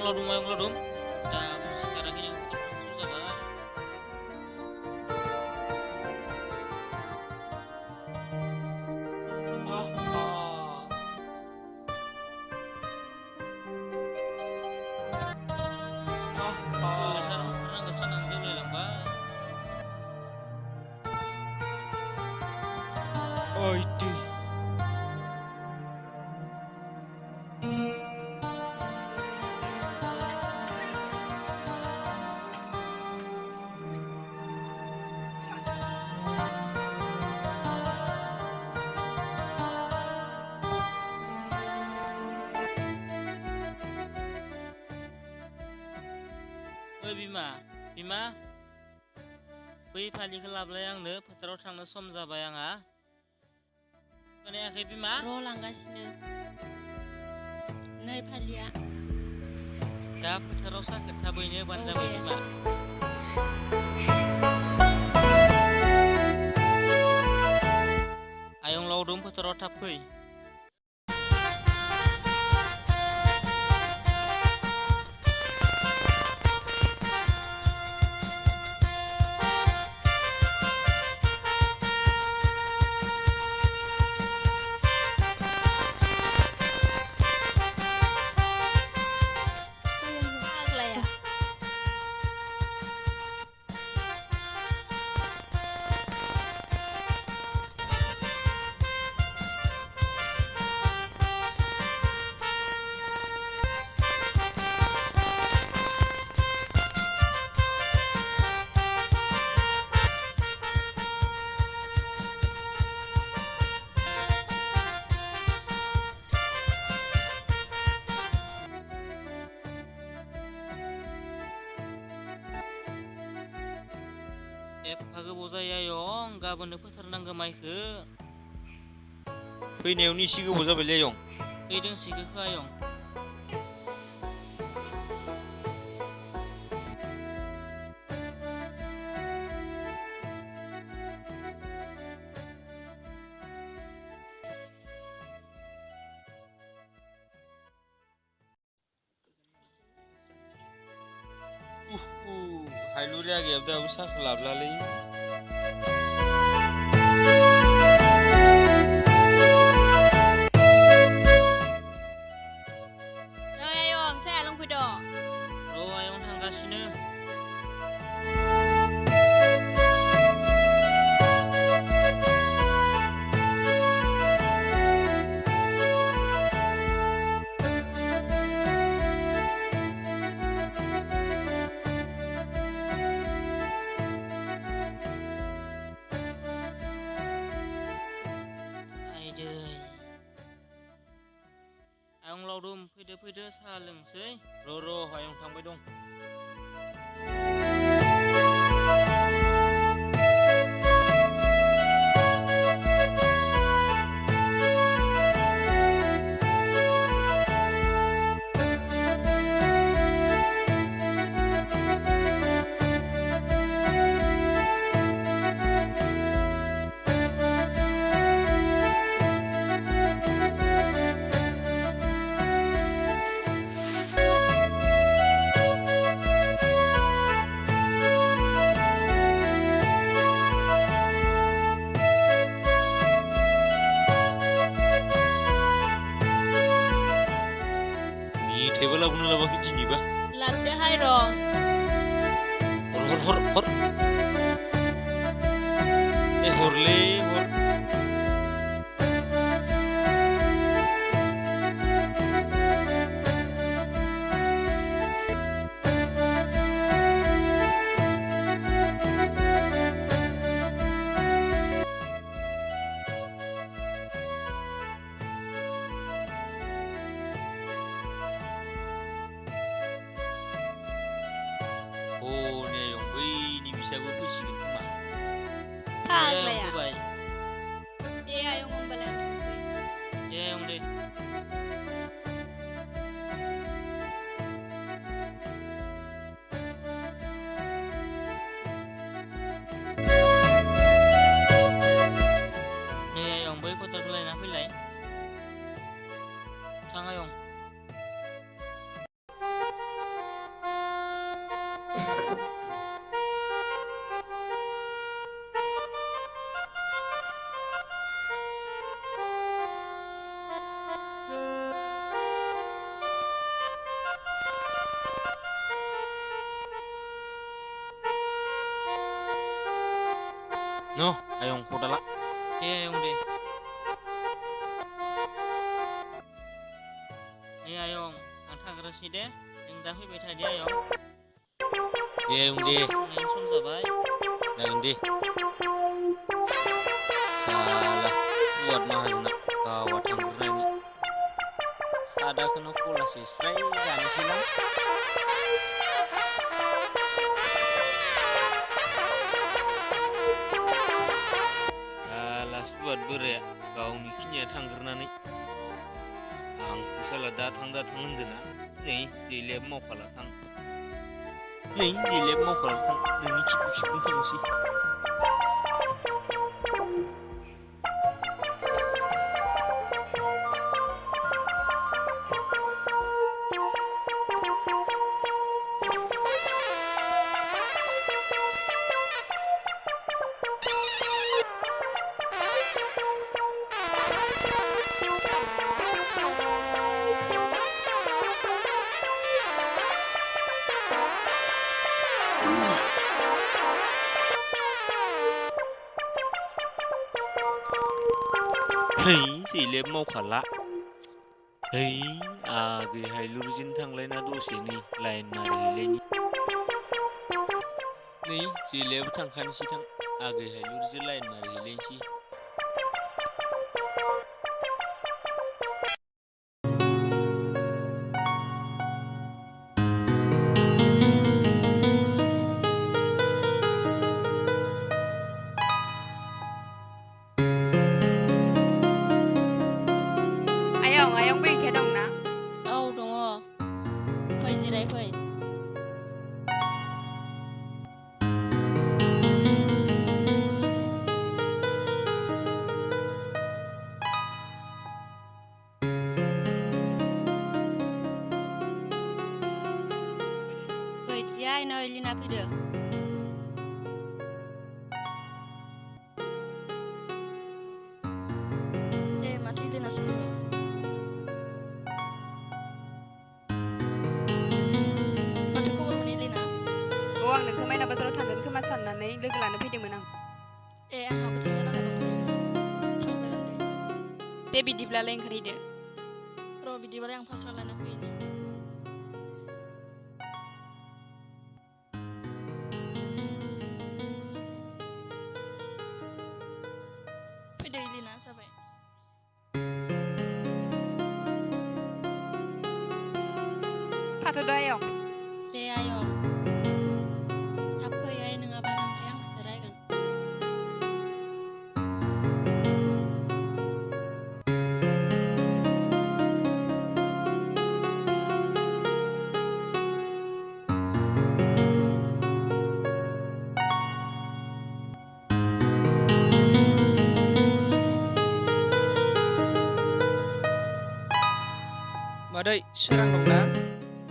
Ayong ladum. Dan sekarang ini untuk susah banget. Oh, itu. Bima, बै फालिखौ लाबोलाय आंनो फोथाराव थांनो सम जाबाय आंहा। खोनायाखै बिमा? र' लांगासिनो नै फालिया। दा फोथाराव साखो थाबैनो बानो जाबाय बिमा। आयं लावदुम फोथाराव थाब फै। एफा गोबाव जायो आयं, गाबोननो फोथारनांगौ माइखो। फैनायावनो एसे गोबाव जाबायलै आयं। फैदोंसिगोखो आयं। हायलुरि आगैयाबो दाबो साखो लाब्लालै। नै आयं साया लोंफैद'। र' आयं थांगासिनो। आयं लावदुम फैदो साहा लोंसै। र' आयं थांबाय दं। मेथाइबो लाबोनो लाबाखै दिनैबा। लाबदोहाय र'। हर। हरलै हर। नै आयं बैनि बिसाबो फैसिगोन खोमा। फाग्लाया। फैबाय। दे आयं होमबालाय आं थांसै। दे आयं दे। नै आयं बै फोथारखौ लायना फैलाय। थां आयं। न' आयं खदाला दे आयं दे आयं आं थांग्रोसै दे नों दा फैबाय थादे आयं दे आयं दे थांनायनि सम जाबाय जागोन दे साला गुवाद माहाजोना गावा थांग्रोनायनि सादाखौनो खलासे स्राय जानोसैलां साला सुवाद बोराया गावनि खिनिया थांग्रोनानै आंखौ साला दा थां होनदोना नै दैलेब मावखाला थां नै दैलेब मावखाला थां नोंनि खिखौ सिबनो थांसै है दैलेब मावखाला है आगै हायलुरजिन थांलायना दसे नै लाइन मारिहैलायनि नै दैलेब थांखानोसै थां आगै हायलुरजो लाइन मारिहैलायनोसै आयं बेखे दंना औ दङ फै जिराय फै फैथिया आइनाव एलिना फैदो दे माथो एलिना सोंनो माथो खबरमोन एलिना औ आं नोंखौ माइना बाजाराव थांगोन खोमा साननानै लोगो लानो फैदोंमोन आं ए आंहाबो थांनो लागा दंथ'यो थांजागोन दे बिदिब्लालाय ओंखारहैदो र' बिदिबालाय आं फास्रा लाना फैनि फैदो एलिना जाबाय थाथ'दो आयं दे आयं थाब फै आइ नङाबा नोंथाय आंखौसो रायगोन मादै सोरां दंना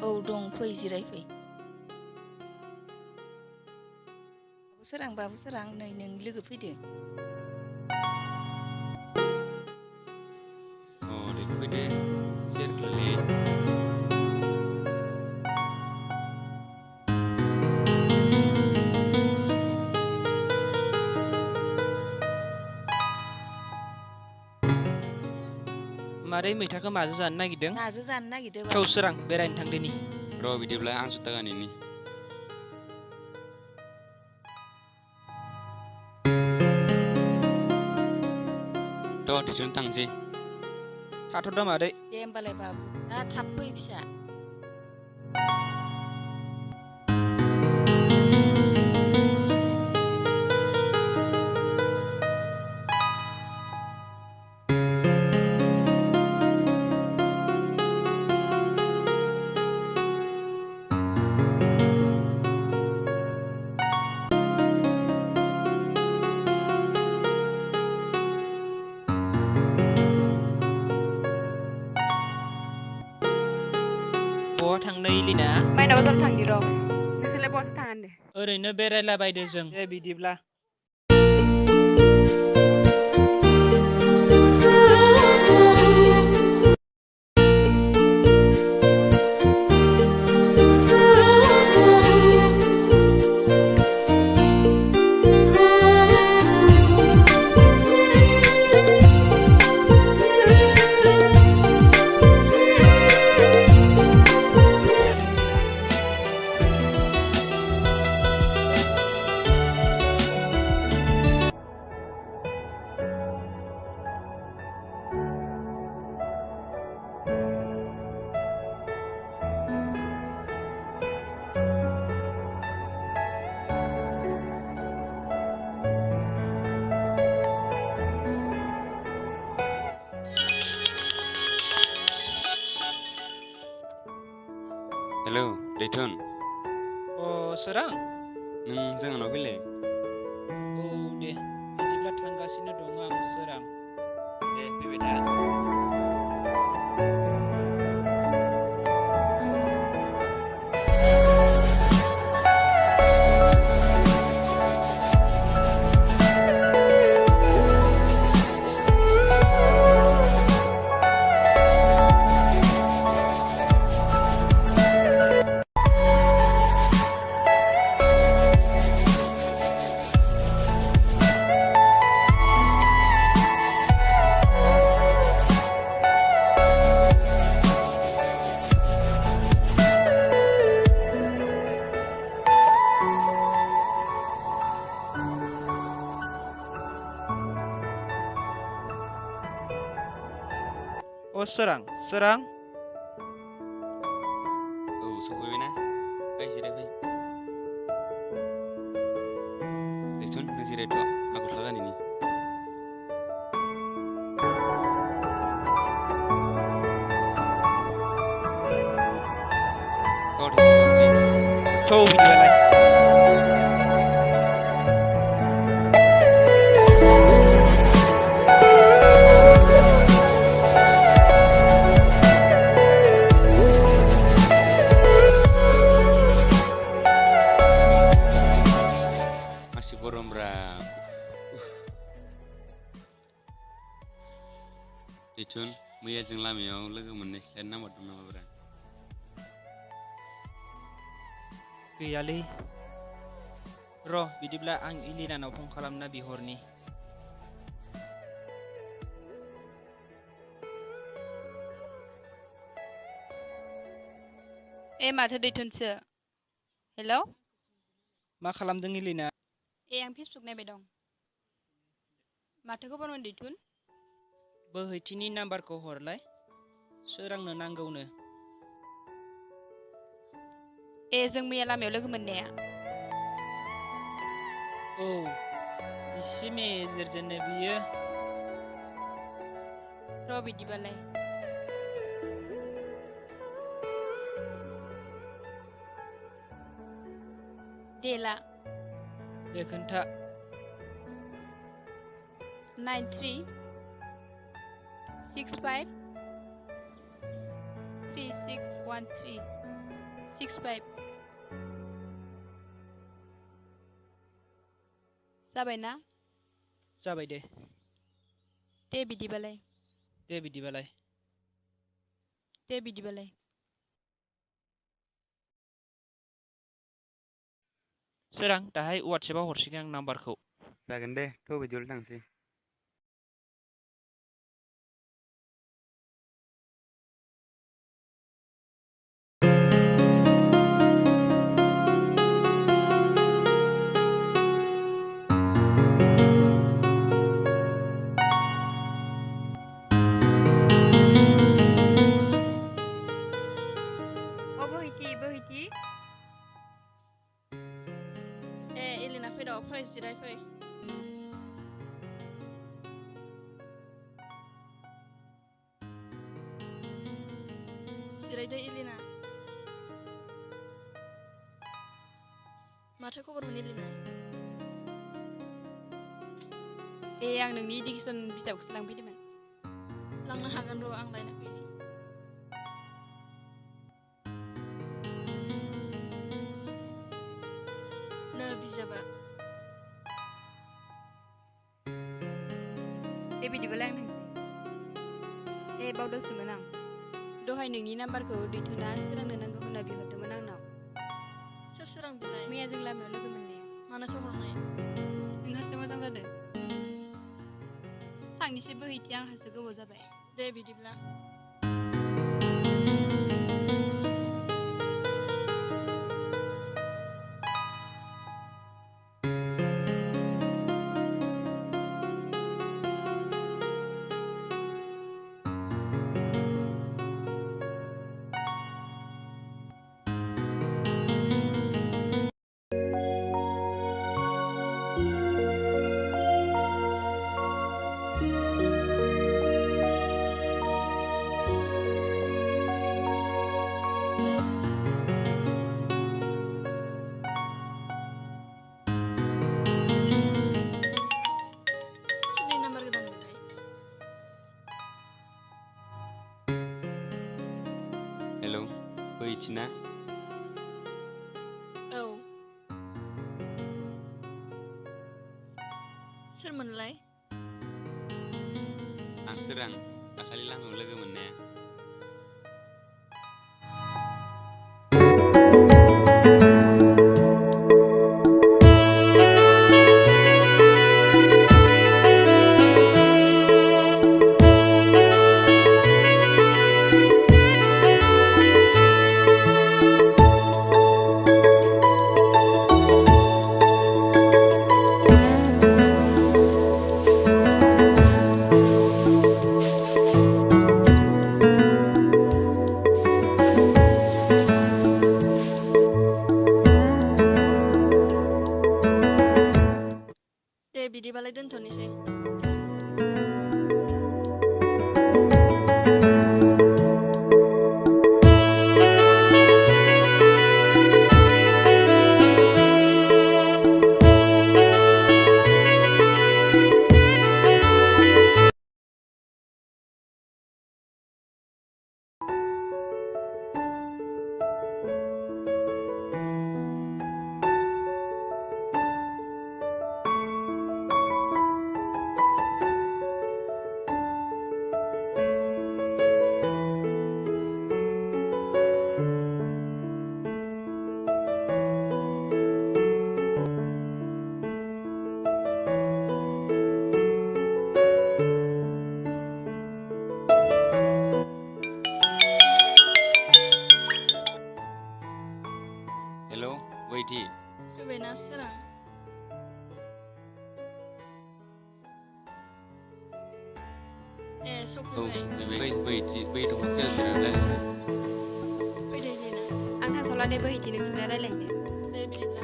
औ दं फै जिराय फै सोरांबाबो सोरां नै नोंनि लोगो फैदो दे फैदो सेरख्लोले मादै मैथाखौ माजों जानो नागिरदों नाजों जानो नागिरदों थौ सोरां बेरायनो थांदोनि र' बिदिब्ला आं जुथा गानहैनि थ' टिउसन थांसै थाथ'दो मादै दे होमबालाय बाबु दा थाब फै फिसा बहा थांनो एलिना माइना बाजाराव थांनि र' नोंसोरलाय बहाथो थाङा होनदो ओरैनो बेरायलाबायदो जों दे बिदिब्ला हेलौ दैथुन अ सोरां नों जोंहानाव फैलाय औ दे बिदिब्ला थांगासिनो दं आं सोरां दे फैबाय था अ सोरां सोरां औ सफैबायना फै जिरायफै दैथुन नों जिरायथ' आं गस्ला गानहैनि औ दैथुन थांसै थौ बिदिबालाय मासि गरमब्रा दैथुन मैया जों लामायाव लोगो मोननाय सिख्लानि नाम्बार दं नामाब्रा गैयालै र' बिदिब्ला आं इलिनानाव फन खालामना बिहरनि ए माथो दैथुनसो हेलौ मा खालामदों इलिना ए आं फेसबुक नायबाय दं माथो खबरमोन दैथुन बोहैथिनि नाम्बारखौ हरलाय सोरांनो नांगौनो ए जों मैया लामायाव लोगो मोननाया औ इसे मेजेरदोनो बियो र' बिदिबालाय देला दे खोन्था 93 65 3613 65 जाबायना जाबाय दे बिदिबालाय दे बिदिबालाय सोरां दाहाय वाट्सएपाव हरसिगोन आं नाम्बारखौ जागोन दे थ' बिदिब्ला थांसै बोहैथि ए इलिना फै फै जिराय फै जिरायदो इलिना माथो खबरमोन इलिना ए आं नोंनि इडुकेसन बिजाबखौसो लांफैदोंमोन लांनो हागोन र' आं लायना फैनि नो बिजाबा बिदिबालाय आं थांसै बावदोंसोमोन आं दहाय नोंनि नाम्बारखौ दैथुना सोरांनो नांगौ होनना बिहरदोंमोन आंनाव सोर सोरां बिलाय मैया जों लामायाव लोगो मोननाया मानोथो हरनाय नोंहासो मोजां जादों थांनिसै बोहैथि आंहासो गोबाव जाबाय दे बिदिब्ला बैथिना औ सोरमोनलाय? आं सोरां दाखालि लामायाव लोगो मोननाया। दे बिदिबालाय दोनथ'नोसै। हेलौ बैथि फैबायना सोरां? ए औ सफैबाय। बै दंफांसायाव जिरायना रायलायनो। फैदो देना। आं थांथ'ला दे बोहैथि नोंसोरजों रायलायनो। दे बिदिब्ला।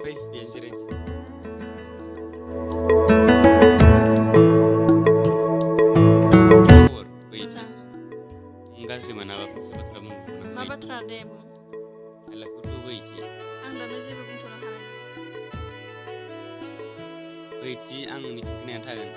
बै बेयावनो जिरायनोसै। खबर बैथि मोजां। गाज्रि मोनाबा फंसे बाथ्रा बुंगौमोन मा आं बाथ्रा दे बुं। I love you too बैथि। आं दानो जेबो बुंथ'नो हानाय नङा। बैथि आं नोंनि थिखिनियानो थागोन।